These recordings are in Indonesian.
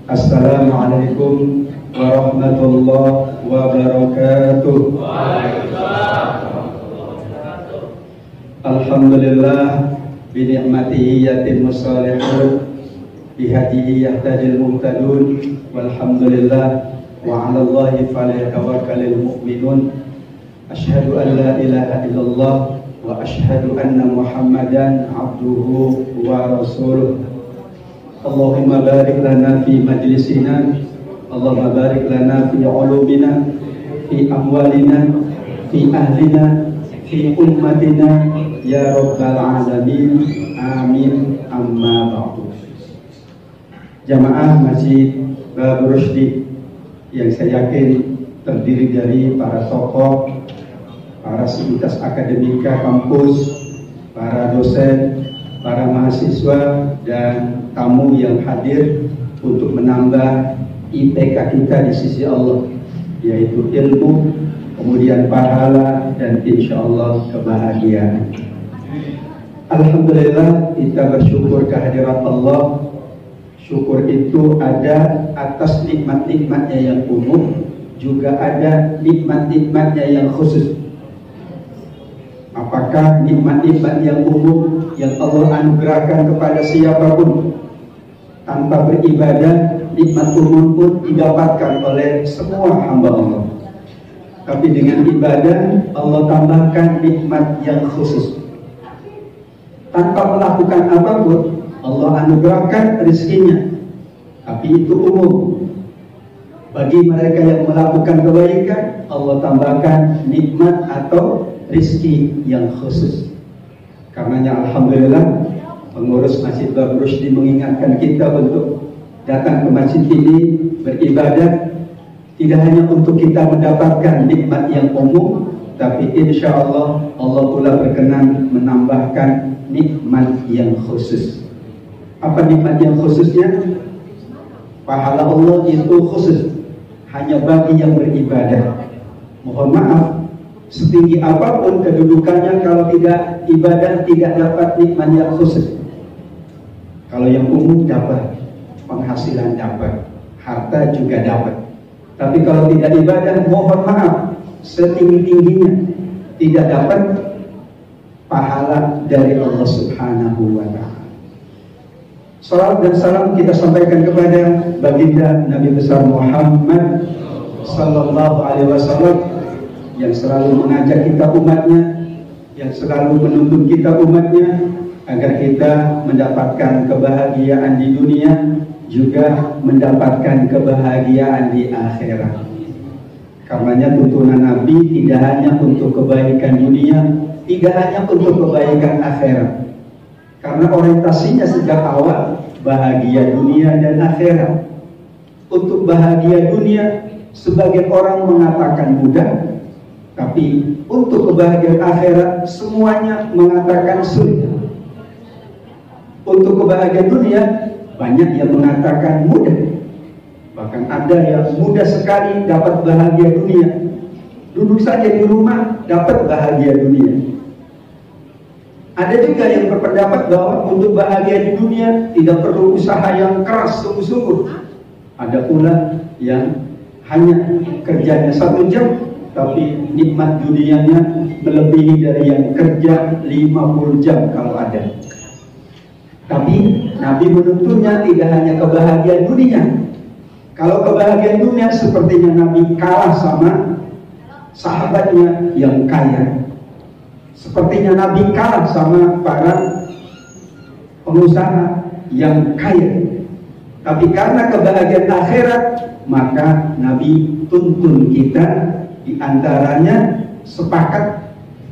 Assalamualaikum warahmatullahi wabarakatuh. Alhamdulillah binikmatihi yatimmu salihun bihadihi yahtadil muhtadun walhamdulillah wa 'ala Allahi falyatawakkalul mu'minun. Asyhadu an la ilaha illallah wa asyhadu anna Muhammadan abduhu wa rasuluh. Allahumma barik lana fi majlisina, Allahumma barik lana fi ulumina, fi amwalina, fi ahlina, fi ummatina ya rabbal alamin. Amin. Amma ba'du. Jamaah Masjid Babur Rusdi yang saya yakin terdiri dari para tokoh, para sivitas akademika kampus, para dosen, para mahasiswa, dan tamu yang hadir untuk menambah IPK kita di sisi Allah, yaitu ilmu, kemudian pahala, dan insya Allah kebahagiaan. Alhamdulillah, kita bersyukur kehadirat Allah. Syukur itu ada atas nikmat-nikmatnya yang umum, juga ada nikmat-nikmatnya yang khusus. Apakah nikmat-nikmat yang umum yang Allah anugerahkan kepada siapapun tanpa beribadah, nikmat umum pun didapatkan oleh semua hamba Allah. Tapi dengan ibadah, Allah tambahkan nikmat yang khusus. Tanpa melakukan apapun, Allah anugerahkan rezekinya. Tapi itu umum. Bagi mereka yang melakukan kebaikan, Allah tambahkan nikmat atau rezeki yang khusus. Karenanya alhamdulillah, pengurus Masjid Babur Rusdi mengingatkan kita untuk datang ke masjid ini beribadah, tidak hanya untuk kita mendapatkan nikmat yang umum, tapi insya Allah Allah pula berkenan menambahkan nikmat yang khusus. Apa nikmat yang khususnya? Pahala Allah itu khusus hanya bagi yang beribadah. Mohon maaf, setinggi apapun kedudukannya, kalau tidak ibadah tidak dapat nikmat yang khusus. Kalau yang umum dapat, penghasilan dapat, harta juga dapat. Tapi kalau tidak ibadah, mohon maaf, setinggi-tingginya tidak dapat pahala dari Allah Subhanahu wa ta'ala. Salam dan salam kita sampaikan kepada baginda Nabi besar Muhammad sallallahu alaihi wasallam yang selalu mengajak kita umatnya, yang selalu menuntun kita umatnya agar kita mendapatkan kebahagiaan di dunia, juga mendapatkan kebahagiaan di akhirat. Karenanya tuntunan Nabi tidak hanya untuk kebaikan dunia, tidak hanya untuk kebaikan akhirat. Karena orientasinya sejak awal bahagia dunia dan akhirat. Untuk bahagia dunia, sebagian orang mengatakan mudah, tapi untuk kebahagiaan akhirat semuanya mengatakan sulit. Untuk kebahagiaan dunia banyak yang mengatakan mudah. Bahkan ada yang mudah sekali dapat bahagia dunia. Duduk saja di rumah dapat bahagia dunia. Ada juga yang berpendapat bahwa untuk bahagia di dunia tidak perlu usaha yang keras sungguh-sungguh. Ada pula yang hanya kerjanya 1 jam, tapi nikmat dunianya melebihi dari yang kerja 50 jam kalau ada. Tapi Nabi menuntunnya tidak hanya kebahagiaan dunia. Kalau kebahagiaan dunia, sepertinya Nabi kalah sama sahabatnya yang kaya. Sepertinya Nabi kalah sama para pengusaha yang kaya. Tapi karena kebahagiaan akhirat, maka Nabi tuntun kita. Di antaranya sepakat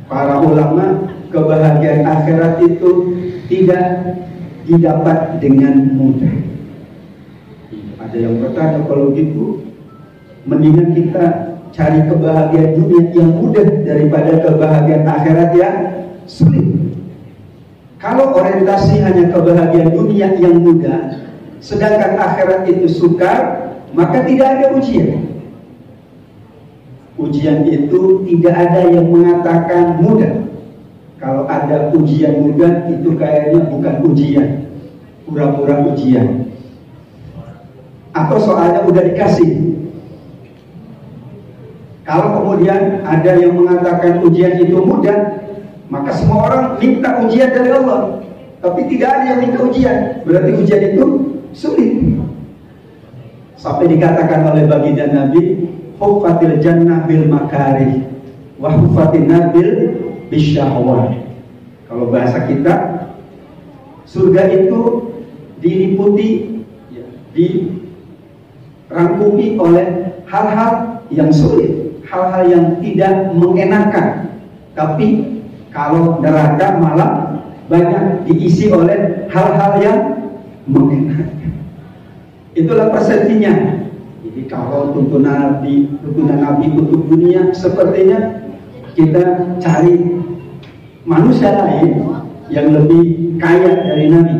para ulama, kebahagiaan akhirat itu tidak didapat dengan mudah. Ada yang bertanya, kalau gitu mendingan kita cari kebahagiaan dunia yang mudah daripada kebahagiaan akhirat yang sulit. Kalau orientasi hanya kebahagiaan dunia yang mudah, sedangkan akhirat itu sukar, maka tidak ada ujian. Ujian itu tidak ada yang mengatakan mudah. Kalau ada ujian mudah, itu kayaknya bukan ujian, pura-pura ujian. atau soalnya udah dikasih. Kalau kemudian ada yang mengatakan ujian itu mudah, maka semua orang minta ujian dari Allah. Tapi tidak ada yang minta ujian, berarti ujian itu sulit. Sampai dikatakan oleh baginda Nabi, huffatil jannah bil makarih wa huffatin nabil bisyahwat. Kalau bahasa kita, surga itu diliputi, dirangkumi oleh hal-hal yang sulit, hal-hal yang tidak mengenakan. Tapi kalau neraka malah banyak diisi oleh hal-hal yang mengenakan. Itulah persepsinya. Jadi kalau tuntunan Nabi untuk dunia, sepertinya kita cari manusia lain yang lebih kaya dari Nabi.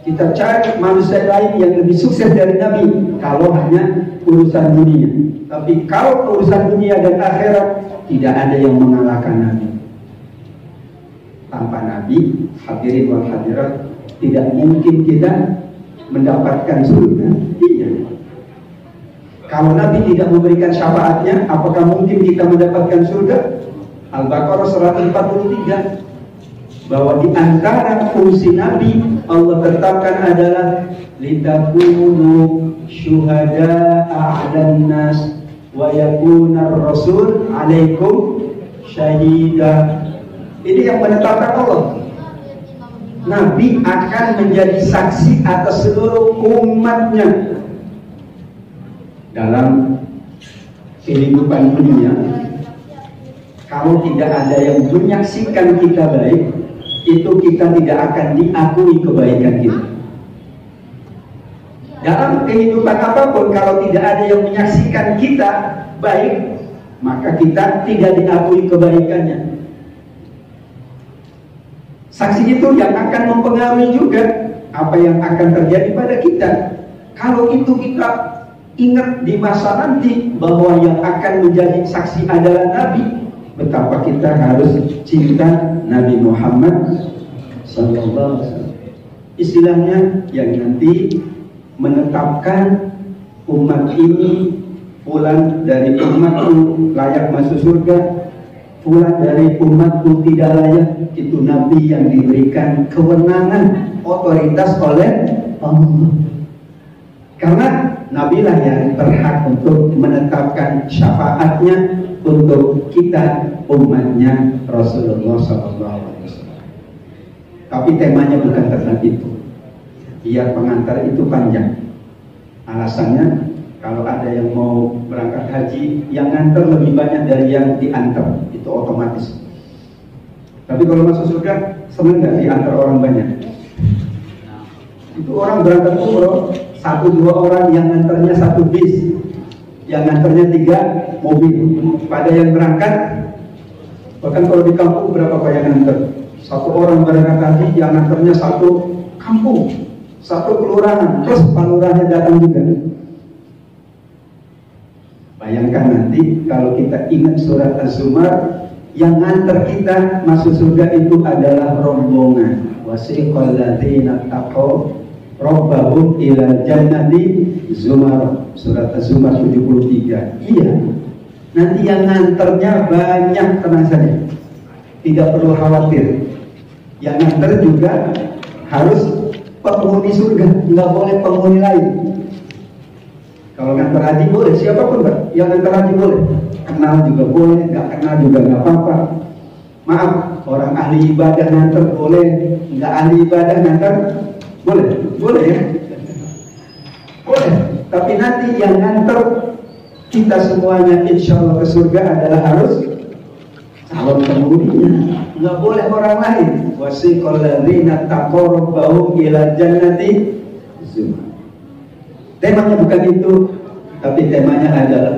Kita cari manusia lain yang lebih sukses dari Nabi kalau hanya urusan dunia. Tapi kalau urusan dunia dan akhirat, tidak ada yang mengalahkan Nabi. Tanpa Nabi, hadirin wal hadirat, tidak mungkin kita mendapatkan surga. Iya. Kalau Nabi tidak memberikan syafaatnya, apakah mungkin kita mendapatkan surga? Al-Baqarah 143, bahwa di antara fungsi Nabi Allah tetapkan adalah litakunu syuhada'a 'alan nas wa yakuna ar-rasul 'alaikum syahida. Ini yang menetapkan Allah. Nabi akan menjadi saksi atas seluruh umatnya dalam kehidupan dunia. Kalau tidak ada yang menyaksikan kita baik, itu kita tidak akan diakui kebaikan kita. Dalam kehidupan apapun, kalau tidak ada yang menyaksikan kita baik, maka kita tidak diakui kebaikannya. Saksi itu yang akan mempengaruhi juga apa yang akan terjadi pada kita. Kalau itu kita ingat di masa nanti bahwa yang akan menjadi saksi adalah Nabi, betapa kita harus cinta Nabi Muhammad sallallahu alaihi wasallam. Istilahnya yang nanti menetapkan umat ini, fulan dari umatku layak masuk surga, fulan dari umatku tidak layak. Itu Nabi yang diberikan kewenangan, otoritas oleh Allah. Karena Nabi lah yang berhak untuk menetapkan syafaatnya untuk kita umatnya Rasulullah SAW. Tapi temanya bukan tentang itu. Biar pengantar itu panjang. Alasannya kalau ada yang mau berangkat haji, yang nganter lebih banyak dari yang diantar, itu otomatis. Tapi kalau masuk surga, senang nggak diantar orang banyak? Itu orang berangkat umroh, 1-2 orang, yang nganternya 1 bis, yang nganternya 3 mobil. Pada yang berangkat, bahkan kalau di kampung berapa Pak yang nganter? 1 orang berangkat haji, yang nganternya 1 kampung, 1 kelurahan, plus palurahnya datang juga. Bayangkan nanti kalau kita ingat surat Az-Zumar, yang nganter kita masuk surga itu adalah rombongan. Wasiqal ladzina taqaw rabbahum ila jannati zumar. Surat Az-Zumar 73. Iya. Nanti yang nganternya banyak, tenang saja. Tidak perlu khawatir. Yang nganter juga harus penghuni surga, nggak boleh penghuni lain. Kalau ngantar haji boleh, siapapun Pak, yang ngantar haji boleh. Kenal juga boleh, nggak kenal juga nggak apa-apa. Maaf, orang ahli ibadah ngantar boleh, nggak ahli ibadah ngantar boleh, boleh ya, boleh. Tapi nanti yang ngantar kita semuanya insya Allah ke surga adalah harus calon penghuninya, nggak boleh orang lain. Wasiqal ladzina taqaw rabbahum ila jannati zumar. Temanya bukan itu, tapi temanya adalah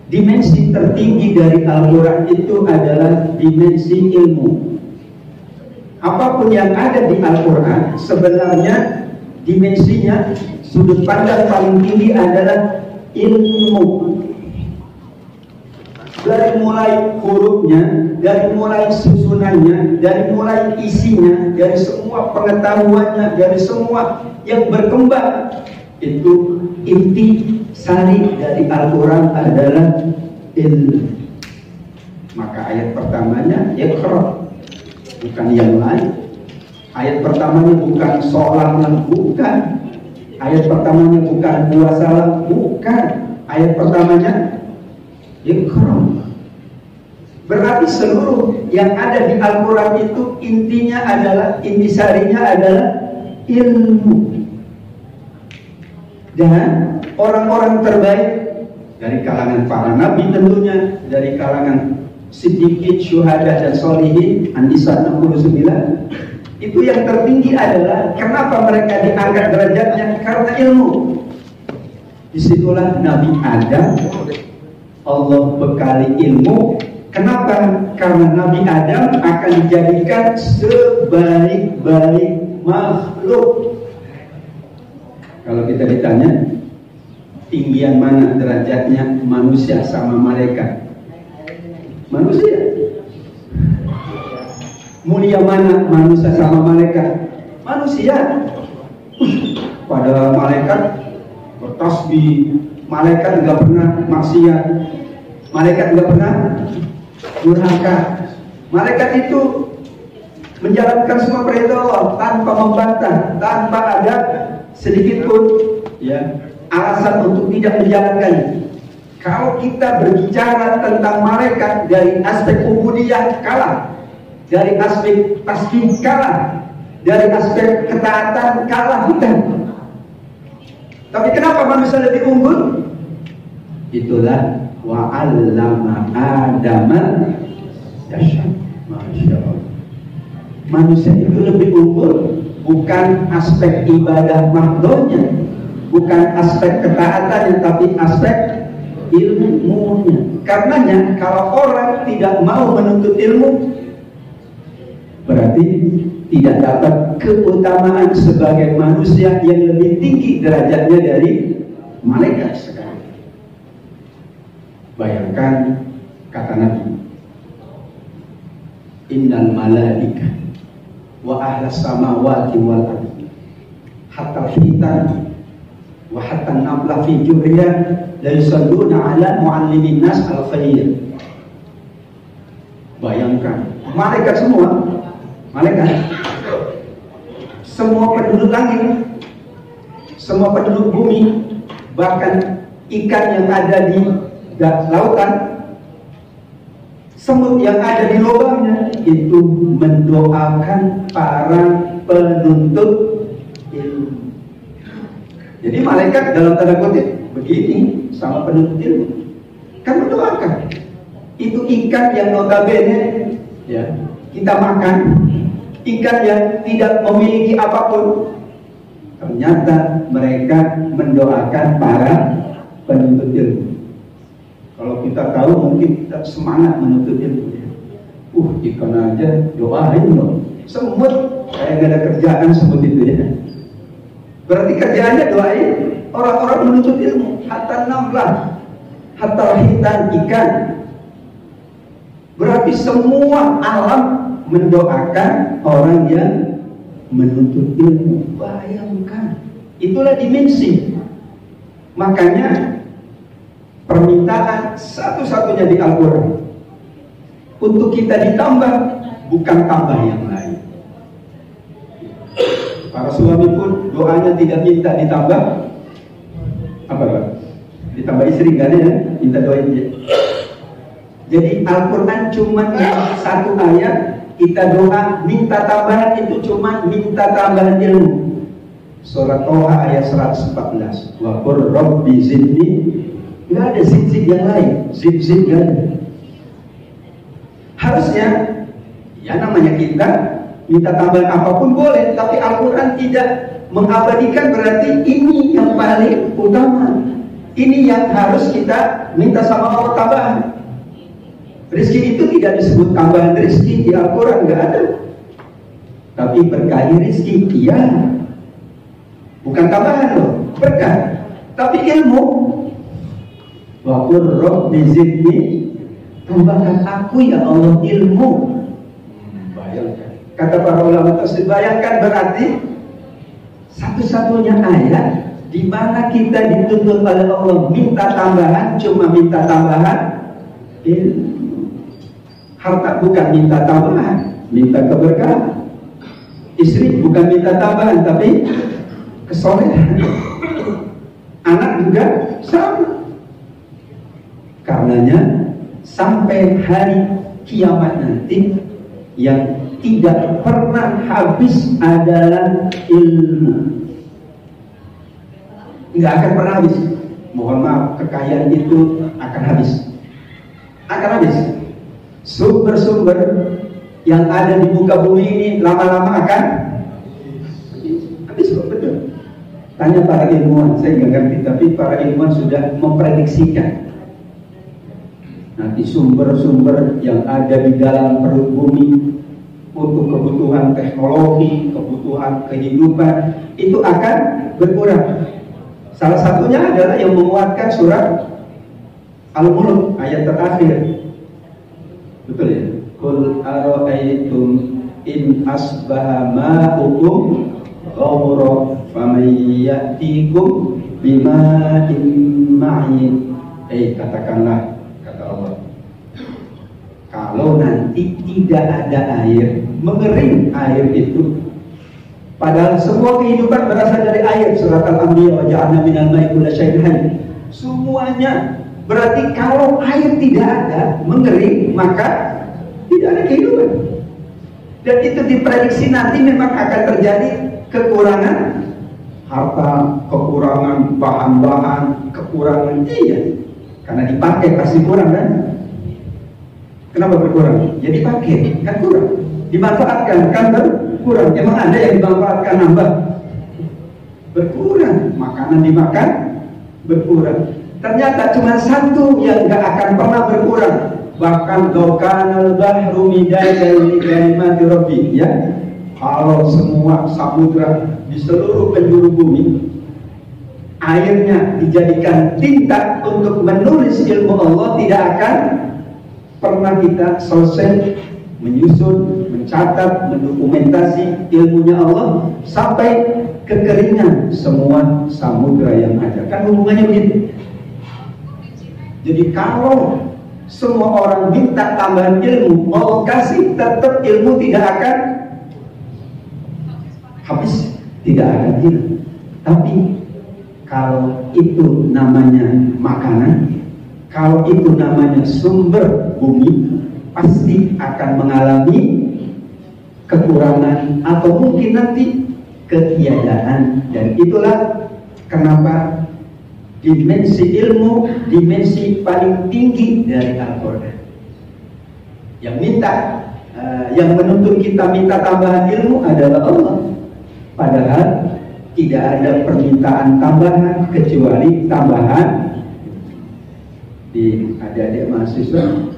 dimensi tertinggi dari Al-Quran itu adalah dimensi ilmu. Apapun yang ada di Al-Quran sebenarnya dimensinya, sudut pandang paling tinggi adalah ilmu. Dari mulai hurufnya, dari mulai susunannya, dari mulai isinya, dari semua pengetahuannya, dari semua yang berkembang Itu inti sari dari Al-Quran adalah ilmu. Maka ayat pertamanya Iqra, bukan yang lain. Ayat pertamanya bukan sholat, bukan. Ayat pertamanya bukan puasa, bukan. Ayat pertamanya Iqra. Berarti seluruh yang ada di Al-Quran itu intinya adalah, intisarinya adalah ilmu. Dan orang-orang terbaik dari kalangan para nabi tentunya, dari kalangan siddiqin, syuhada dan sholihin, An-Nisa 69, itu yang tertinggi adalah kenapa mereka diangkat derajatnya? Karena ilmu. Disitulah Nabi Adam Allah bekali ilmu. Kenapa? Karena Nabi Adam akan dijadikan sebaik-baik makhluk. Kalau kita ditanya tinggian mana derajatnya manusia sama malaikat? Manusia. Mulia mana manusia sama malaikat? Manusia. Pada malaikat bertasbih, malaikat nggak pernah maksiat, malaikat nggak pernah durhaka. Malaikat itu menjalankan semua perintah Allah tanpa membantah, tanpa ada sedikit pun ya alasan untuk tidak menjalankannya. Kalau kita berbicara tentang malaikat dari aspek ubudiyah kalah, dari aspek tasbih kalah, dari aspek ketaatan kalah, bukan. Tapi kenapa manusia lebih unggul? Itulah wa'allama Adama yasha. Masya Allah. Manusia itu lebih unggul bukan aspek ibadah makhluknya, bukan aspek ketaatannya, tapi aspek ilmunya. Karenanya kalau orang tidak mau menuntut ilmu, berarti tidak dapat keutamaan sebagai manusia yang lebih tinggi derajatnya dari malaikat sekarang. Bayangkan kata Nabi, innal malaika wa ahlas samawati wal ardi hatta hitan wa hatta nabla fi juriyah la yusalluna ala muallimin nas al khair. Bayangkan malaikat semua, malaikat, semua penduduk langit, semua penduduk bumi, bahkan ikan yang ada di lautan, semut yang ada di lubangnya, itu mendoakan para penuntut ilmu. Jadi malaikat dalam tanda kutip begini sama penuntut ilmu, kan mendoakan. Itu ikan yang notabene ya kita makan, ikan yang tidak memiliki apapun, ternyata mereka mendoakan para penuntut ilmu. Kalau kita tahu mungkin kita semangat menuntut ilmu. Ikan aja doain loh. Semut kayak gak ada kerjaan semut itu ya. Berarti kerjaannya doain orang-orang menuntut ilmu. Hatta namblah, hatta hitan ikan. Berarti semua alam mendoakan orang yang menuntut ilmu. Bayangkan, itulah dimensi. Makanya permintaan satu-satunya di Al-Quran untuk kita ditambah, bukan tambah yang lain. Para suami pun doanya tidak minta ditambah apa Pak? Ditambah istri kan ya, minta doain dia. Jadi Al-Quran cuma satu ayat, kita doa minta tambahan itu cuma minta tambahan ilmu. Surat Toha ayat 114. Wa qur rabbi zidni. Nggak ada zid-zid yang lain, zid-zid nggak ada. Harusnya, ya namanya kita minta tambahan apapun boleh, tapi Al-Quran tidak mengabadikan berarti ini yang paling utama. Ini yang harus kita minta sama Allah tambahan. Rizki itu tidak disebut tambahan rizki di Al-Quran, nggak ada. Tapi berkahi rizki, iya. Bukan tambahan loh, berkah. Tapi ilmu, wa qur rabbi zidni, tambahkan aku ya Allah ilmu. Bayangkan. Kata para ulama tersebut, bayangkan berarti satu-satunya ayat di mana kita dituntut oleh Allah minta tambahan, cuma minta tambahan ilmu. Harta bukan minta tambahan, minta keberkahan. Istri bukan minta tambahan, tapi kesolehan. Anak juga sama. Karenanya sampai hari kiamat nanti yang tidak pernah habis adalah ilmu. Nggak akan pernah habis. Mohon maaf, kekayaan itu akan habis. Akan habis. Sumber-sumber yang ada di muka bumi ini lama-lama akan habis. Betul. Tanya para ilmuwan, saya nggak ngerti, tapi para ilmuwan sudah memprediksikan nanti sumber-sumber yang ada di dalam perut bumi untuk kebutuhan teknologi, kebutuhan kehidupan itu akan berkurang. Salah satunya adalah yang menguatkan surat Al-Mulk ayat terakhir. Betul ya? Qul ara'aytum in asbaha ma'ukum ghawra faman ya'tikum bima'in ma'in. Katakanlah, kata Allah, kalau nanti tidak ada air, mengering air itu. Padahal semua kehidupan berasal dari air. Surat Al-Anbiya, wa ja'alna minal ma'i kulla syai'in hayy. Semuanya. Berarti kalau air tidak ada, mengering, maka tidak ada kehidupan. Dan itu diprediksi nanti memang akan terjadi kekurangan harta, kekurangan bahan-bahan, kekurangan karena dipakai pasti kurang kan? Kenapa berkurang? Ya dipakai, kan kurang. Dimanfaatkan, kan berkurang. Emang ada yang dimanfaatkan nambah? Berkurang. Makanan dimakan, berkurang. Ternyata cuma satu yang gak akan pernah berkurang. Bahkan dokanal bahru midaidan li kalimati rabbi, ya. Kalau semua samudra di seluruh penjuru bumi airnya dijadikan tinta untuk menulis ilmu Allah, tidak akan pernah kita selesai menyusun, mencatat, mendokumentasi ilmunya Allah sampai kekeringan semua samudra yang ada. Kan hubungannya begitu. Jadi kalau semua orang minta tambahan ilmu, Allah kasih, tetap ilmu tidak akan habis, tidak akan hilang. Tapi kalau itu namanya makanan, kalau itu namanya sumber bumi, pasti akan mengalami kekurangan atau mungkin nanti ketiadaan. Dan itulah kenapa dimensi ilmu, dimensi paling tinggi dari Al-Quran. Yang minta, yang menuntut kita minta tambahan ilmu adalah Allah. Padahal tidak ada permintaan tambahan kecuali tambahan di adik-adik mahasiswa.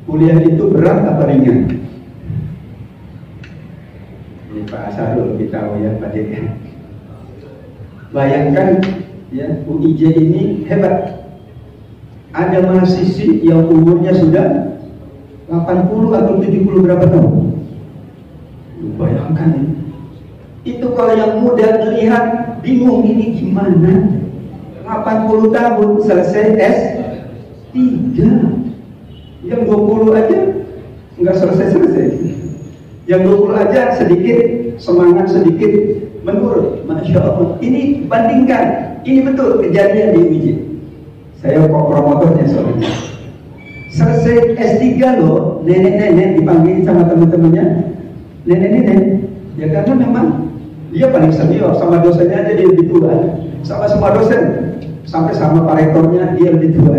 Kuliah itu berat apa ringan? Ini Pak Asarul lebih tahu ya Pak Dek. Bayangkan ya, UIJ ini hebat. Ada mahasiswi yang umurnya sudah 80 atau 70 berapa tahun. Bayangkan ya. Itu kalau yang muda melihat bingung ini gimana. 80 tahun selesai S3. Yang 20 aja nggak selesai-selesai. Yang 20 aja sedikit semangat, sedikit menurun. Masya Allah. Ini bandingkan. Ini betul kejadian di UIJ. Saya kok promotornya soalnya. Selesai S3 loh, nenek-nenek dipanggil sama teman-temannya. Nenek-nenek. Ya karena memang dia paling senior, sama dosennya aja dia lebih tua. Sama semua dosen. Sampai sama pak rektornya dia lebih tua.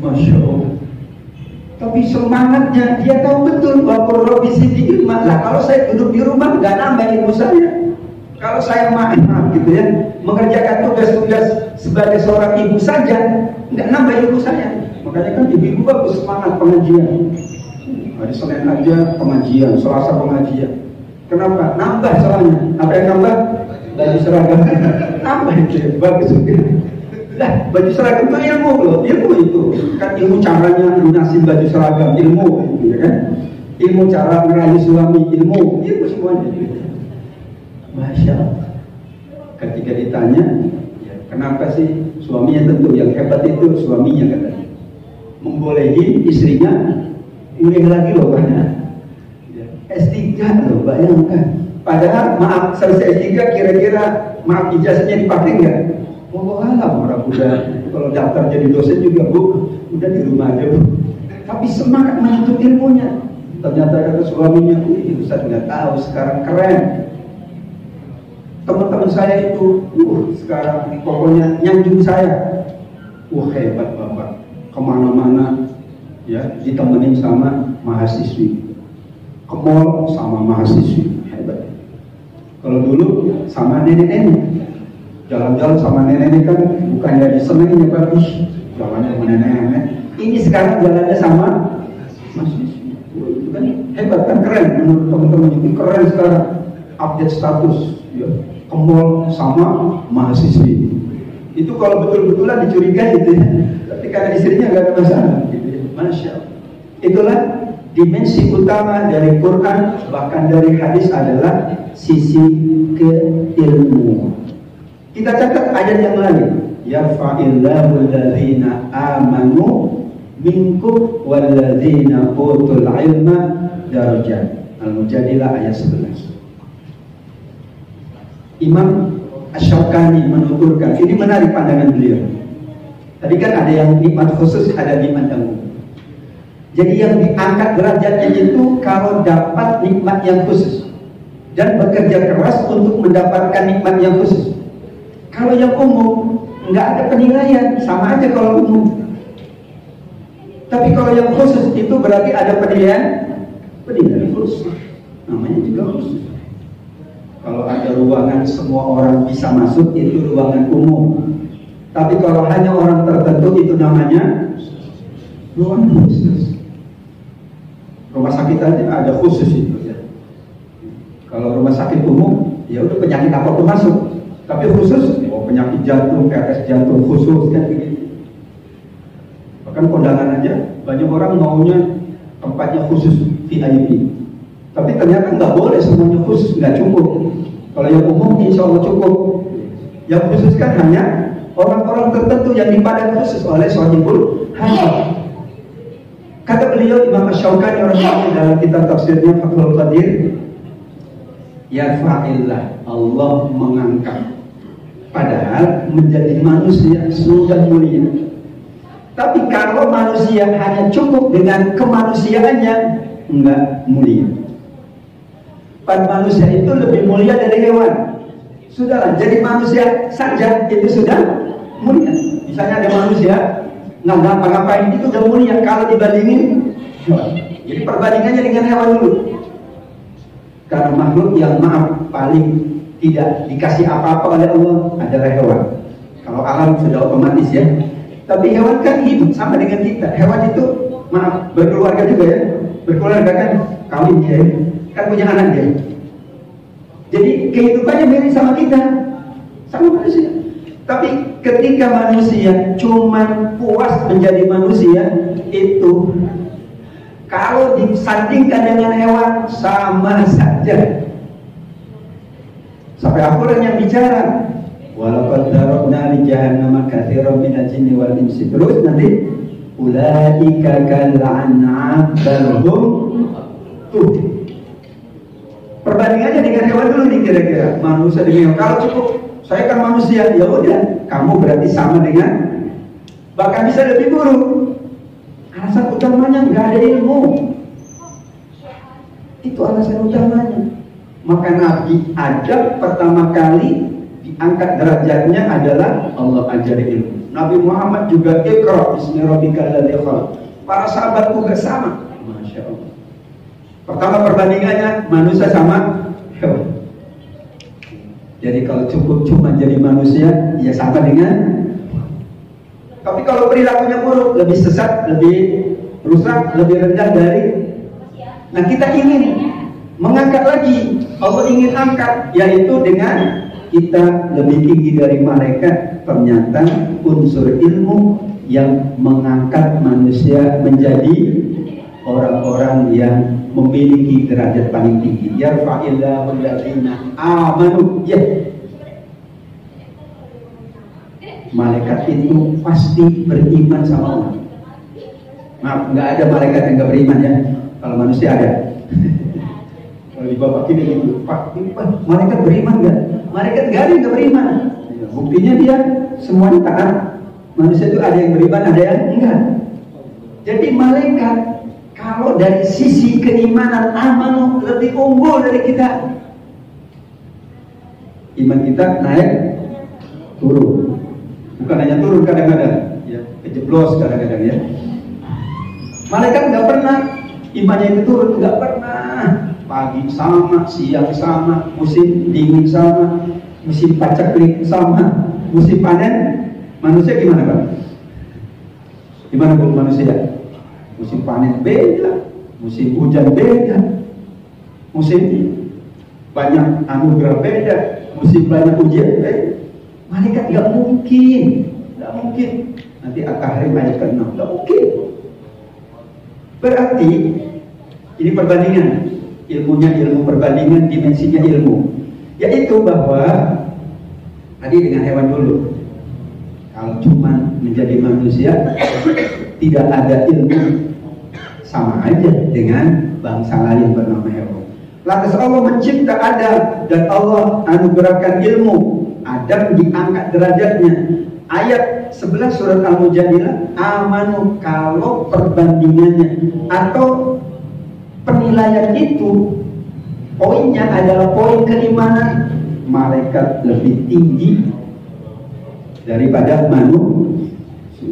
Masya Allah. Tapi semangatnya, dia tahu betul bahwa provisi di ilmu. Lah kalau saya duduk di rumah nggak nambah ilmu saya. Kalau saya maaf gitu ya, mengerjakan tugas-tugas sebagai seorang ibu saja, nggak nambah ilmu saya. Makanya kan ibu bagus semangat pengajian. Hari Senin aja pengajian, Selasa pengajian. Kenapa? Nambah soalnya. Apa yang nambah? Baju seragam. Nambah itu, bagus juga. Nah, baju seragam itu ilmu loh, ilmu itu kan ilmu caranya lunasin baju seragam, ilmu ya kan, ilmu cara merayu suami, ilmu semuanya. Masya Allah. Ketika ditanya, ya, kenapa sih suaminya, tentu yang hebat itu suaminya katanya. Membolehin istrinya kuliah lagi loh banyak. Ya, S3 loh, bayangkan. Padahal maaf selesai S3 kira-kira maaf ijazahnya dipakai nggak? Oh alam, orang udah kalau daftar jadi dosen juga bu, udah di rumah aja bu. Tapi semangat menuntut ilmunya. Ternyata kata suaminya, Ustaz nggak tahu sekarang keren. Teman-teman saya itu, sekarang pokoknya nyanjung saya. Hebat bapak, kemana-mana ya ditemenin sama mahasiswi, ke mall sama mahasiswi, hebat. Kalau dulu sama nenek-nenek, jalan-jalan sama nenek-nenek kan bukannya disenengin ya Pak, jalannya sama nenek-nenek. Ini sekarang jalannya sama mahasiswi, itu kan hebat kan, keren menurut teman-teman. Itu keren sekarang, update status ya, ke mall sama mahasiswi. Itu kalau betul-betulan dicurigai gitu ya, tapi karena istrinya nggak ada masalah gitu ya. Masya Allah. Itulah dimensi utama dari Quran, bahkan dari hadis adalah sisi keilmuan. Kita catat ayat yang lain, yarfa'illahu alladzina amanu minkum walladzina utul ilma darajat. Al-Mujadilah ayat 11. Imam Asy-Syaukani menuturkan, ini menarik pandangan beliau. Tadi kan ada yang nikmat khusus, ada nikmat yang umum. Jadi yang diangkat derajatnya itu kalau dapat nikmat yang khusus dan bekerja keras untuk mendapatkan nikmat yang khusus. Kalau yang umum nggak ada penilaian, sama aja kalau umum. Tapi kalau yang khusus itu berarti ada penilaian khusus. Namanya juga khusus. Kalau ada ruangan semua orang bisa masuk, itu ruangan umum. Tapi kalau hanya orang tertentu, itu namanya ruangan khusus. Rumah sakit aja ada khusus itu ya. Kalau rumah sakit umum, ya udah penyakit apapun masuk. Tapi khusus, penyakit jantung, PRS jantung khusus kan begitu. Bahkan kondangan aja, banyak orang maunya tempatnya khusus VIP. Tapi ternyata nggak boleh semuanya khusus, nggak cukup. Kalau yang umum insya Allah cukup. Yang khusus kan hanya orang-orang tertentu yang dipandang khusus oleh Shahibul Hajjah. Kata beliau Imam Asy-Syaukani rahimahullah dalam kitab tafsirnya Fathul Qadir, yarfa'illah, Allah mengangkat. Padahal menjadi manusia sudah mulia. Tapi kalau manusia hanya cukup dengan kemanusiaannya, enggak mulia. Manusia itu lebih mulia dari hewan. Sudahlah, jadi manusia saja itu sudah mulia. Misalnya ada manusia nggak ngapa-ngapain, itu udah mulia kalau dibandingin hewan. Jadi perbandingannya dengan hewan dulu. Karena makhluk yang maaf paling tidak dikasih apa-apa oleh Allah adalah hewan. Kalau alam sudah otomatis ya. Tapi hewan kan hidup sama dengan kita. Hewan itu maaf berkeluarga juga ya. Berkeluarga kan kawin dia, kan punya anak dia. Jadi kehidupannya mirip sama kita, sama manusia. Tapi ketika manusia cuma puas menjadi manusia, itu kalau disandingkan dengan hewan sama saja. Sampai Al-Quran yang bicara, walaqad darabna li jahannama katsiran minal jinni wal insi. Terus nanti ulaika kal an'am bal hum tuh. Perbandingannya dengan hewan dulu nih kira-kira. Manusia dengan hewan. Kalau cukup saya kan manusia, ya udah, kamu berarti sama dengan, bahkan bisa lebih buruk. Alasan utamanya nggak ada ilmu. Itu alasan utamanya. Maka Nabi Adam pertama kali diangkat derajatnya adalah Allah ajari ilmu. Nabi Muhammad juga Iqra bismi rabbikal ladzi khalaq. Para sahabat juga sama. Masya Allah. Pertama perbandingannya manusia sama hewan. Jadi kalau cukup cuma jadi manusia, ya sama dengan. Tapi kalau perilakunya buruk, lebih sesat, lebih rusak, lebih rendah dari. Nah kita ingin mengangkat lagi. Allah ingin angkat, yaitu dengan kita lebih tinggi dari mereka. Ternyata unsur ilmu yang mengangkat manusia menjadi orang-orang yang memiliki derajat paling tinggi. Yarfa'illahu alladzina amanu. Ya. Malaikat itu pasti beriman sama Allah. Maaf, nggak ada malaikat yang nggak beriman ya. Kalau manusia ada. Kalau di bapak ini gitu, Pak, malaikat beriman nggak? Malaikat nggak ada yang nggak beriman. Ya, buktinya dia semuanya taat. Manusia itu ada yang beriman, ada yang enggak. Jadi malaikat kalau dari sisi keimanan amanu lebih unggul dari kita. Iman kita naik, turun. Bukan hanya turun kadang-kadang, ya, kejeblos kadang-kadang ya. Malaikat nggak pernah imannya itu turun, nggak pernah. Pagi sama, siang sama, musim dingin sama, musim paceklik sama, musim panen. Manusia gimana Pak? Gimana Bu manusia? Musim panen beda, musim hujan beda, musim banyak anugerah beda, musim banyak ujian beda. Malaikat nggak mungkin. Nanti At-Tahrim ayat ke-6, nggak mungkin. Berarti ini perbandingan, ilmunya ilmu perbandingan, dimensinya ilmu, yaitu bahwa tadi dengan hewan dulu. Kalau cuma menjadi manusia tidak ada ilmu, sama aja dengan bangsa lain bernama hewan. Lantas Allah mencipta Adam dan Allah anugerahkan ilmu. Adam diangkat derajatnya. Ayat 11 surat Al-Mujadilah, amanu, kalau perbandingannya atau penilaian itu poinnya adalah poin keimanan, malaikat lebih tinggi daripada manusia.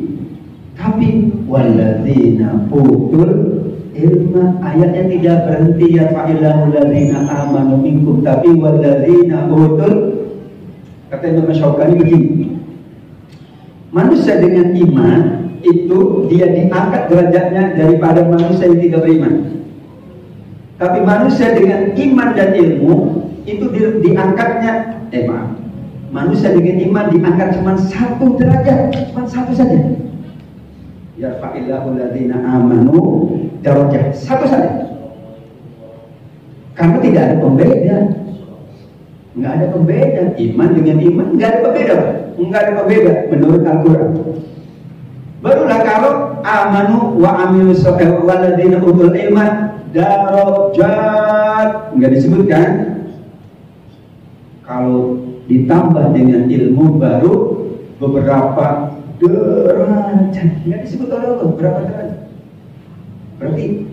Tapi walladzina utul ilma, ayatnya tidak berhenti ya fa'illahu alladzina amanu minkum, tapi walladzina utul. Kata Imam Syaukani begini, manusia dengan iman itu dia diangkat derajatnya daripada manusia yang tidak beriman. Tapi manusia dengan iman dan ilmu itu diangkatnya, manusia dengan iman diangkat cuma satu derajat, cuma satu saja. Ya fa'illahu alladzina amanu darajah, satu saja. Karena tidak ada pembeda. Nggak ada pembeda, iman dengan iman nggak ada pembeda, menurut Al-Quran. Barulah kalau amanu wa amilu sholihat walladzina utul ilma darajat, nggak disebutkan. Kalau ditambah dengan ilmu baru beberapa derajat, nggak disebut oleh Allah berapa derajat. Berarti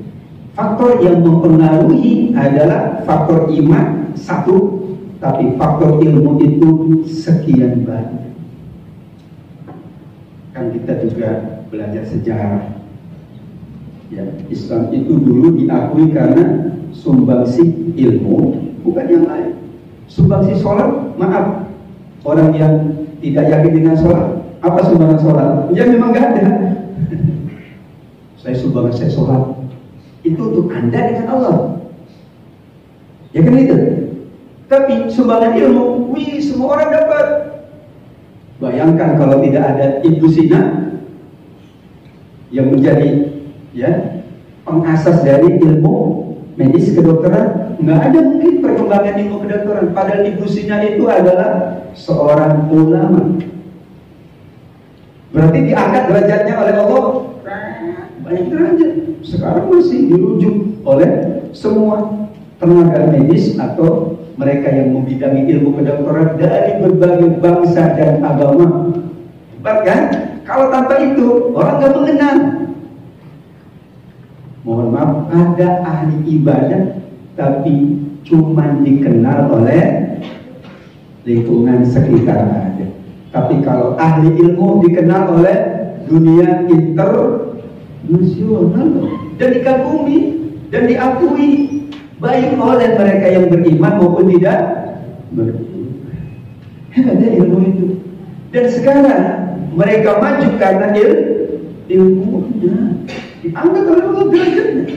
faktor yang mempengaruhi adalah faktor iman satu, tapi faktor ilmu itu sekian banyak. Kan kita juga belajar sejarah. Ya, Islam itu dulu diakui karena sumbangsi ilmu, bukan yang lain. Sumbangsi sholat, maaf, orang yang tidak yakin dengan sholat, apa sumbangan sholat? Ya memang nggak ada. Saya sumbangan saya sholat, itu untuk Anda dengan Allah. Ya kan itu. Tapi sumbangan ilmu, semua orang dapat. Bayangkan kalau tidak ada Ibu Sina yang menjadi pengasas dari ilmu medis kedokteran, nggak ada mungkin perkembangan ilmu kedokteran. Padahal Ibu Sina itu adalah seorang ulama. Berarti diangkat derajatnya oleh Allah banyak derajat. Sekarang masih dirujuk oleh semua tenaga medis atau mereka yang membidangi ilmu kedokteran dari berbagai bangsa dan agama. Bahkan kalau tanpa itu orang nggak mengenal. Mohon maaf, ada ahli ibadah tapi cuma dikenal oleh lingkungan sekitar aja. Tapi kalau ahli ilmu dikenal oleh dunia internasional dan dikagumi dan diakui baik oleh mereka yang beriman maupun tidak beriman. Hebatnya ilmu itu. Dan sekarang mereka maju karena ilmunya diangkat oleh Allah derajatnya.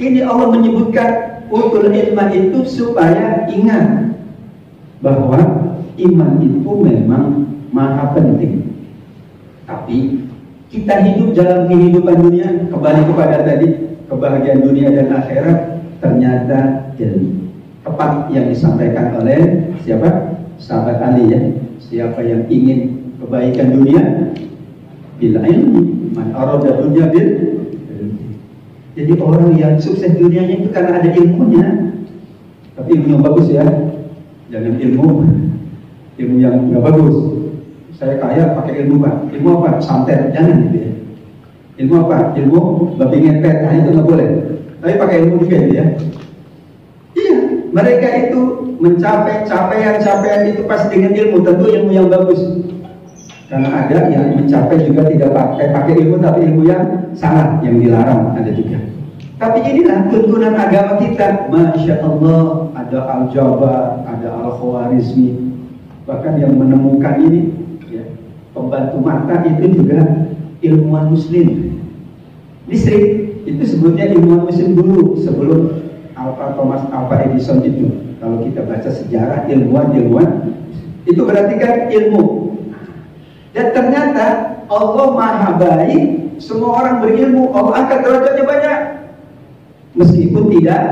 Ini Allah menyebutkan utul ilma itu supaya ingat bahwa iman itu memang maha penting. Tapi kita hidup dalam kehidupan dunia, kembali kepada tadi, kebahagiaan dunia dan akhirat, ternyata ilmu. Tepat yang disampaikan oleh siapa? Sahabat Ali ya. Siapa yang ingin kebaikan dunia, bil ilmi, man arada dunya bil. Jadi orang yang sukses dunianya itu karena ada ilmunya. Tapi ilmu yang bagus ya. Jangan ilmu yang nggak bagus. Saya kaya pakai ilmu Pak. Ilmu apa? Santet, jangan gitu ya. Ilmu apa? Ilmu babi ngepet, nah itu nggak boleh. Tapi pakai ilmu juga gitu ya. Iya, mereka itu mencapai capaian itu pasti dengan ilmu, tentu ilmu yang bagus. Karena ada yang mencapai juga tidak pakai ilmu, tapi ilmu yang salah, yang dilarang ada juga. Tapi inilah tuntunan agama kita. Masya Allah, ada Al-Jabar, ada Al-Khwarizmi, bahkan yang menemukan ini ya, pembantu mata itu juga ilmuwan muslim. Listrik itu sebetulnya ilmuwan muslim dulu sebelum Thomas Alva Edison itu. Kalau kita baca sejarah ilmuwan itu berarti kan ilmu. Dan ternyata Allah Maha Baik, semua orang berilmu, Allah angkat derajatnya banyak. Meskipun tidak,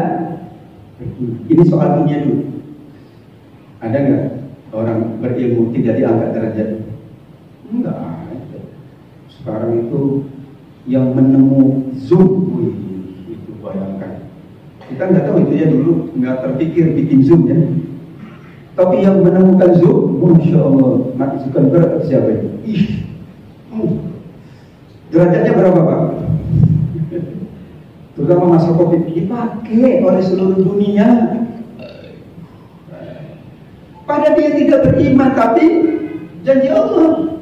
ini soal dunia dulu. Ada nggak orang berilmu tidak diangkat derajat? Enggak ada. Sekarang itu yang menemu Zoom, itu bayangkan. Kita nggak tahu itu ya dulu, nggak terpikir bikin Zoom ya. Tapi yang menemukan Zoom, Masya Allah, Mark Zuckerberg siapa itu? Derajatnya berapa Pak? Terutama masa Covid dipakai oleh seluruh dunia. Padahal dia tidak beriman, tapi janji Allah.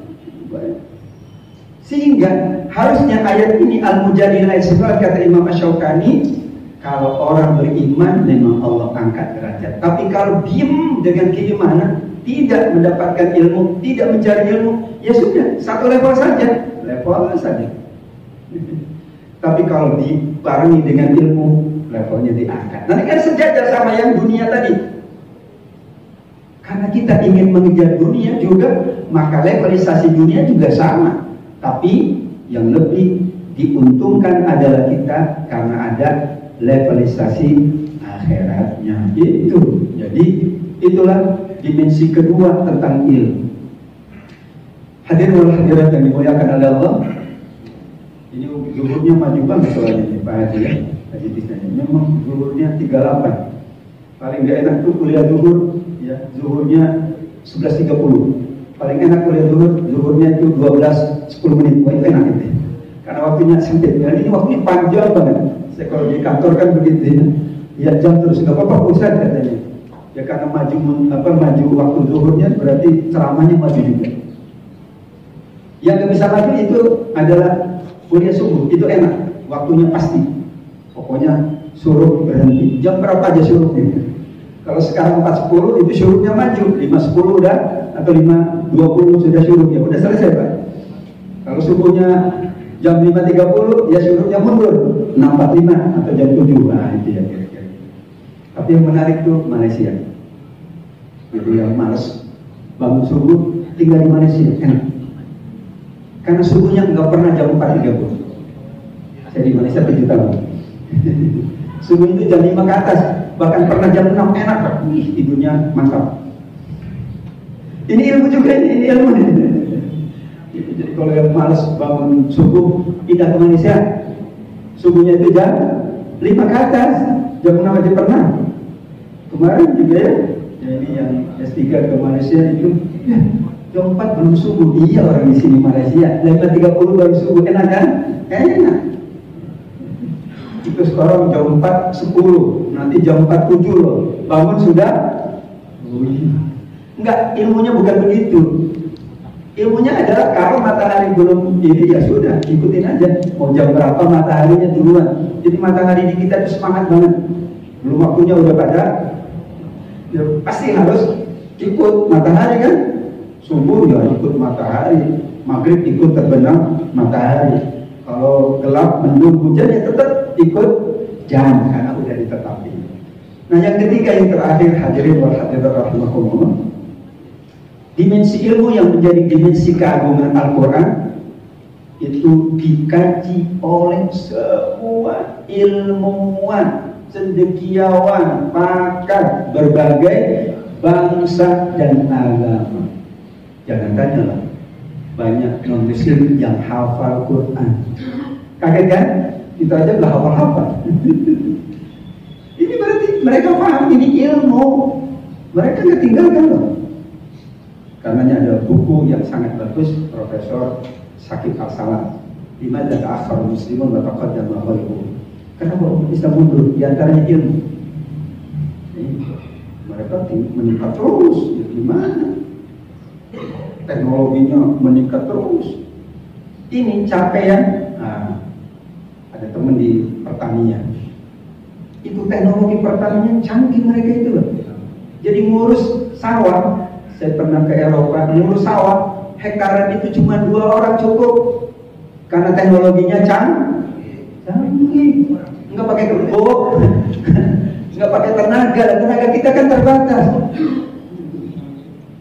Sehingga harusnya ayat ini Al-Mujadilah ayat 11 kata Imam Asy-Syaukani, kalau orang beriman memang Allah angkat derajat. Tapi kalau diam dengan keimanan, tidak mendapatkan ilmu, tidak mencari ilmu, ya sudah satu level saja. Tapi kalau dibarengi dengan ilmu, levelnya diangkat. Nanti kan sejajar sama yang dunia tadi. Karena kita ingin mengejar dunia juga, maka levelisasi dunia juga sama. Tapi yang lebih diuntungkan adalah kita karena ada levelisasi akhiratnya. Itu. Jadi itulah dimensi kedua tentang ilmu. Hadirin wal hadirat yang dimuliakan oleh Allah. Ini zuhurnya maju banget soalnya nih Pak Haji ya. Haji Tisnanya. Memang zuhurnya 38. Paling gak enak tuh kuliah zuhur ya, zuhurnya 11.30. Paling enak kuliah zuhurnya itu 12.10 menit. Wah itu enak itu. Karena waktunya sempit. Dan ini waktunya panjang banget. Saya kalau di kantor kan begitu ya. Ya jam terus nggak apa-apa Ustaz katanya. Ya karena maju waktu zuhurnya berarti ceramahnya maju juga. Yang nggak bisa maju itu adalah kuliah subuh, itu enak, waktunya pasti. Pokoknya suruh berhenti. Jam berapa aja suruhnya? Kalau sekarang 4.10 itu suruhnya maju, 5.10 udah, atau 5.20 sudah suruh, ya udah selesai Pak. Kalau subuhnya jam 5.30 ya suruhnya mundur 6.45 atau jam 7. Nah itu ya kira-kira. Tapi yang menarik tuh Malaysia. Jadi yang malas bangun subuh tinggal di Malaysia, enak. Karena subuhnya nggak pernah jam 4.30. Saya di Malaysia 7 tahun. Subuh itu jam 5 ke atas, bahkan pernah jam 6 enak. Ih, tidurnya mantap. Ini ilmu juga, ini ilmu nih. Jadi kalau yang malas bangun subuh pindah ke Malaysia, subuhnya itu jam 5 ke atas, jam 6 aja pernah. Kemarin juga ya, jadi yang S3 ke Malaysia itu, ya, jam 4 belum subuh. Iya orang di sini Malaysia 5.30 baru subuh, enak kan? Enak. Itu sekarang jam 4.10, nanti jam 4.07 loh. Bangun sudah. Enggak, ilmunya bukan begitu. Ilmunya adalah kalau matahari belum ini ya sudah, ikutin aja. Mau jam berapa mataharinya duluan. Jadi matahari di kita itu semangat banget. Belum waktunya udah pada. Ya, pasti harus ikut matahari kan? Subuh ya ikut matahari, maghrib ikut terbenam matahari. Kalau gelap mendung hujan ya tetap ikut jam karena udah ditetapkan. Nah yang ketiga yang terakhir hadirin wal hadirat rahimakumullah, dimensi ilmu yang menjadi dimensi keagungan Al-Quran itu dikaji oleh semua ilmuwan, cendekiawan, pakar berbagai bangsa dan agama. Jangan tanyalah, banyak non-muslim yang hafal Quran. Kaget kan? Kita aja belah hafal-hafal. Ini berarti mereka paham ini ilmu. Mereka nggak tinggalkan loh. Karenanya ada buku yang sangat bagus, Profesor Syakib Al-Salam, Limadza ta'akhkhara al-muslimun wa taqaddama ghairuhum. Kenapa umat Islam mundur? Di antaranya ilmu. Mereka meningkat terus. Gimana? Teknologinya meningkat terus. Ini capaian. Ada teman di pertanian. Itu teknologi pertanian canggih mereka itu loh. Jadi ngurus sawah. Saya pernah ke Eropa, ngurus sawah, hektaran itu cuma 2 orang cukup. Karena teknologinya canggih. Nggak pakai kebo, nggak pakai tenaga kita kan terbatas.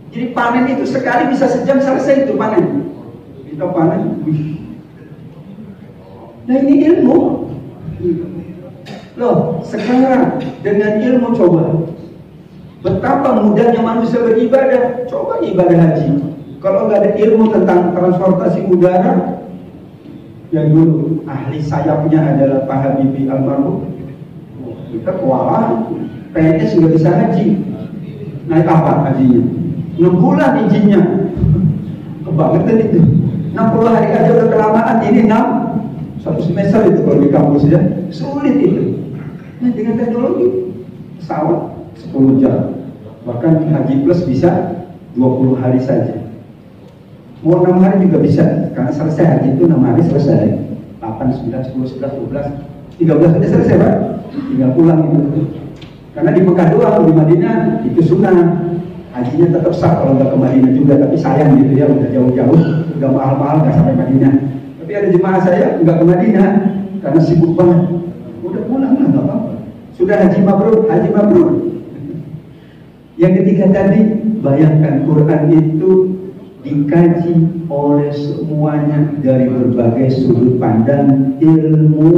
Jadi panen itu sekali bisa sejam selesai itu panen. Kita panen, nah ini ilmu. Loh, sekarang dengan ilmu coba. Betapa mudahnya manusia beribadah. Coba ibadah haji. Kalau nggak ada ilmu tentang transportasi udara, yang dulu ahli sayapnya adalah Pak Habibie almarhum, kita kewalahan. PNS nggak bisa haji. Naik apa hajinya? 6 bulan izinnya. Kebangetan itu. 60 hari aja udah kelamaan. Ini 1 semester itu kalau di kampus ya. Sulit itu. Nah dengan teknologi pesawat 10 jam, bahkan haji plus bisa 20 hari saja. Mau 6 hari juga bisa, karena selesai haji itu 6 hari selesai. 8, 9, 10, 11, 12, 13 sudah selesai Pak. Tinggal pulang itu. Karena di Mekah doang, di Madinah itu sunnah. Hajinya tetap sah kalau nggak ke Madinah juga, tapi sayang gitu ya, udah jauh-jauh, udah mahal-mahal nggak sampai Madinah. Tapi ada jemaah saya nggak ke Madinah karena sibuk banget. Udah pulang lah nggak apa-apa. Sudah haji mabrur, haji mabrur. Yang ketiga tadi, bayangkan Quran itu dikaji oleh semuanya dari berbagai sudut pandang ilmu.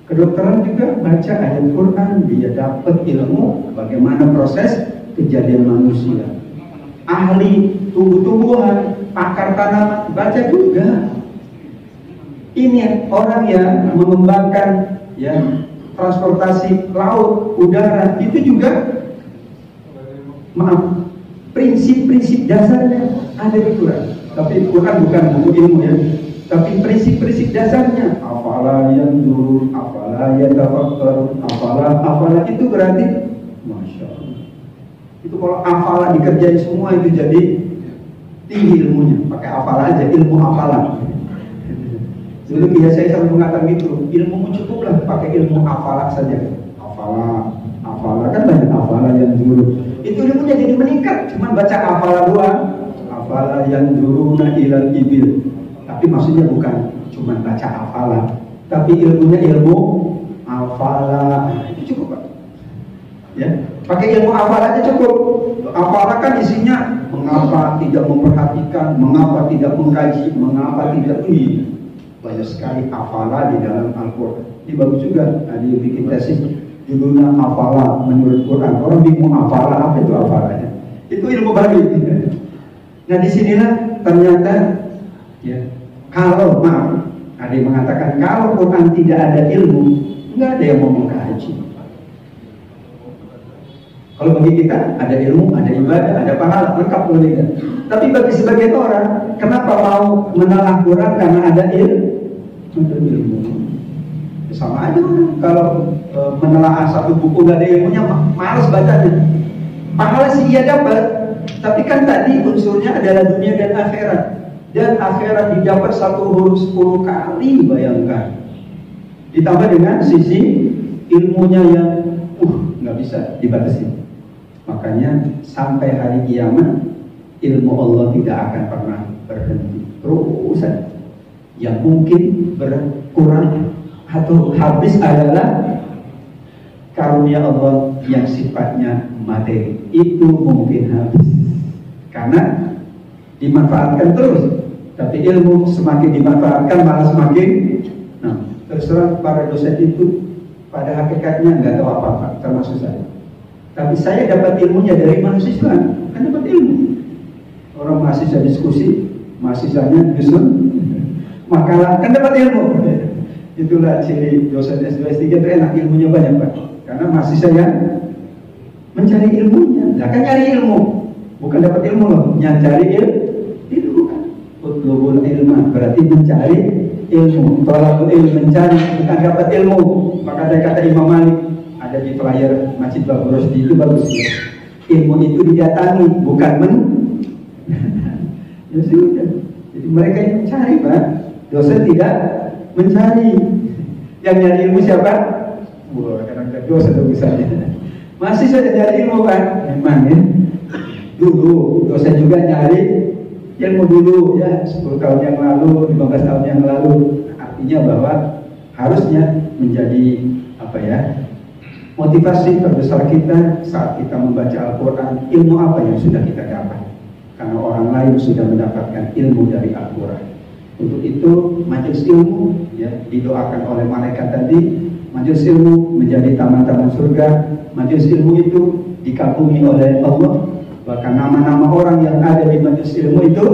Kedokteran juga baca ayat Quran, dia dapat ilmu bagaimana proses kejadian manusia. Ahli tumbuh-tumbuhan, pakar tanaman baca juga. Ini orang yang mengembangkan ya transportasi laut, udara, itu juga prinsip-prinsip dasarnya ada di Quran. Tapi Quran bukan buku ilmu ya, tapi prinsip-prinsip dasarnya. Afala yang dulu, afala yang tafakkur, afala itu berarti, masya Allah. Itu kalau afala dikerjain semua itu jadi tinggi ilmunya. Pakai afala aja, ilmu afala. Dulu biasa saya selalu mengatakan gitu, ilmumu cukuplah pakai ilmu afala saja. Afala kan banyak afala yang dulu. Itu ilmunya jadi meningkat, cuma baca afala doang. Afala yang dulu ilal ibil. Tapi maksudnya bukan cuma baca afala, tapi ilmunya ilmu afala. Itu cukup Pak. Ya, pakai ilmu afala aja cukup. Afala kan isinya mengapa tidak memperhatikan, mengapa tidak mengkaji, mengapa tidak ini. Banyak sekali afala di dalam Al-Quran. Ini bagus juga. Ada yang bikin tesis judulnya afala menurut Quran. Orang bingung afala, apa itu afalanya? Itu ilmu baru. Nah disinilah ternyata ya, kalau maaf, ada yang mengatakan kalau Quran tidak ada ilmu, nggak ada yang mau mengkaji. Kalau bagi kita ada ilmu, ada ibadah, ada pahala, lengkap kita. Tapi bagi sebagian orang, kenapa mau menelah Quran karena ada ilmu? Sama aja kalau menelaah satu buku nggak ada ilmunya, malas bacanya. Pahala sih iya dapat, tapi kan tadi unsurnya adalah dunia dan akhirat. Dan akhirat didapat 1 huruf 10 kali, bayangkan. Ditambah dengan sisi ilmunya yang nggak bisa dibatasi. Makanya sampai hari kiamat ilmu Allah tidak akan pernah berhenti, terus saja. Yang mungkin berkurang atau habis adalah karunia Allah yang sifatnya materi. Itu mungkin habis karena dimanfaatkan terus Tapi ilmu semakin dimanfaatkan malah semakin. Nah, terserah para dosen itu pada hakikatnya nggak tahu apa-apa, termasuk saya. Tapi saya dapat ilmunya dari mahasiswa, kan dapat ilmu. Orang mahasiswa diskusi, mahasiswanya nyusun makalah, kan dapat ilmu. Itulah ciri dosen S2 S3 itu enak, ilmunya banyak Pak. Karena mahasiswa yang mencari ilmunya, nah kan nyari ilmu, bukan dapat ilmu loh, yang cari ilmu kan. Utlubul ilma berarti mencari ilmu, tolakul ilmu mencari, bukan dapat ilmu. Maka ada kata Imam Malik, ada di flyer Masjid Babur Rosdi itu bagus ya. Ilmu itu didatangi, bukan ya sudah. Jadi mereka yang mencari Pak, dosen tidak mencari. Yang nyari ilmu siapa? Wah, kadang-kadang dosen itu misalnya. Masih saja nyari ilmu Pak, memang ya. Dulu dosen juga nyari ilmu dulu ya, 10 tahun yang lalu, 15 tahun yang lalu. Artinya bahwa harusnya menjadi apa ya, motivasi terbesar kita saat kita membaca Al-Quran, ilmu apa yang sudah kita dapat, karena orang lain sudah mendapatkan ilmu dari Al-Quran. Untuk itu majelis ilmu ya, didoakan oleh malaikat tadi, majelis ilmu menjadi taman-taman surga. Majelis ilmu itu dikagumi oleh Allah, bahkan nama-nama orang yang ada di majelis ilmu itu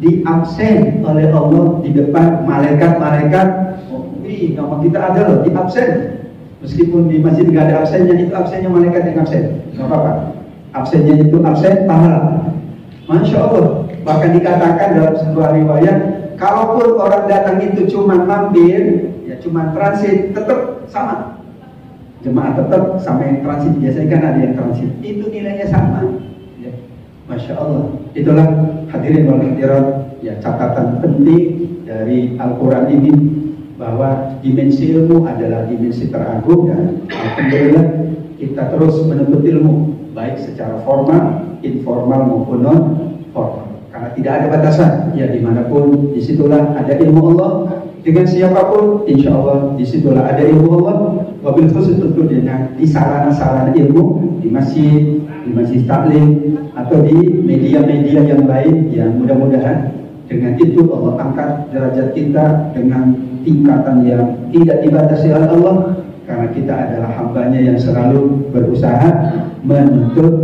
diabsen oleh Allah di depan malaikat-malaikat. Oh, nama kita ada loh, diabsen. Meskipun di masjid nggak ada absennya, itu absennya malaikat yang absen, nggak apa-apa. Absennya itu absen pahala. Masya Allah. Bahkan dikatakan dalam sebuah riwayat, kalaupun orang datang itu cuma mampir, ya cuma transit, tetap sama. Jemaah tetap sama yang transit. Biasanya kan ada yang transit, itu nilainya sama. Ya. Masya Allah. Itulah hadirin wal hadirat, ya catatan penting dari Al-Quran ini, bahwa dimensi ilmu adalah dimensi teragung, dan alhamdulillah kita terus menuntut ilmu baik secara formal, informal maupun non formal, karena tidak ada batasan ya, dimanapun disitulah ada ilmu Allah. Dengan siapapun insya Allah disitulah ada ilmu Allah. Wabil khusus tentu dengan di sarana-sarana ilmu, di masjid taklim atau di media-media yang lain, yang mudah-mudahan dengan itu Allah angkat derajat kita dengan tingkatan yang tidak dibatasi oleh Allah, karena kita adalah hambanya yang selalu berusaha menuntut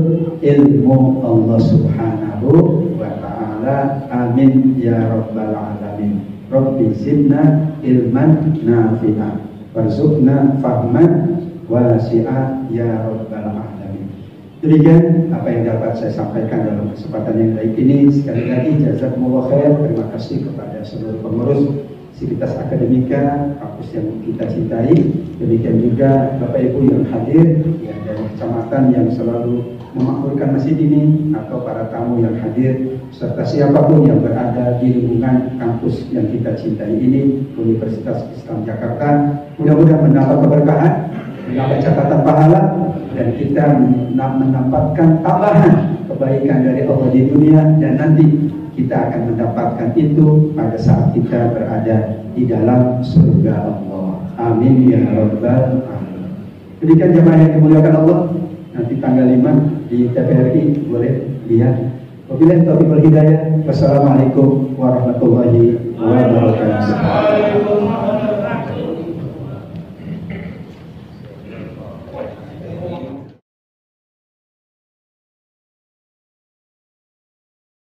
ilmu Allah Subhanahu wa ta'ala. Amin ya rabbal alamin. Rabbi zidna ilman nafi'a warzuqna fahman wasi'a ya rabbal alamin. Demikian apa yang dapat saya sampaikan dalam kesempatan yang baik ini. Sekali lagi jazakumullah khair, terima kasih kepada seluruh pengurus Sivitas Akademika, kampus yang kita cintai. Demikian juga Bapak Ibu yang hadir ya, dari kecamatan yang selalu memakmurkan masjid ini, atau para tamu yang hadir, serta siapapun yang berada di lingkungan kampus yang kita cintai ini, Universitas Islam Jakarta. Mudah-mudahan mendapat keberkahan, mendapat catatan pahala, dan kita mendapatkan tambahan kebaikan dari Allah di dunia, dan nanti kita akan mendapatkan itu pada saat kita berada di dalam surga Allah. Amin ya rabbal alamin. Demikian jemaah yang dimuliakan Allah, nanti tanggal 5 di TVRI boleh lihat. Wabillahi taufiq wal hidayah. Wassalamualaikum warahmatullahi wabarakatuh.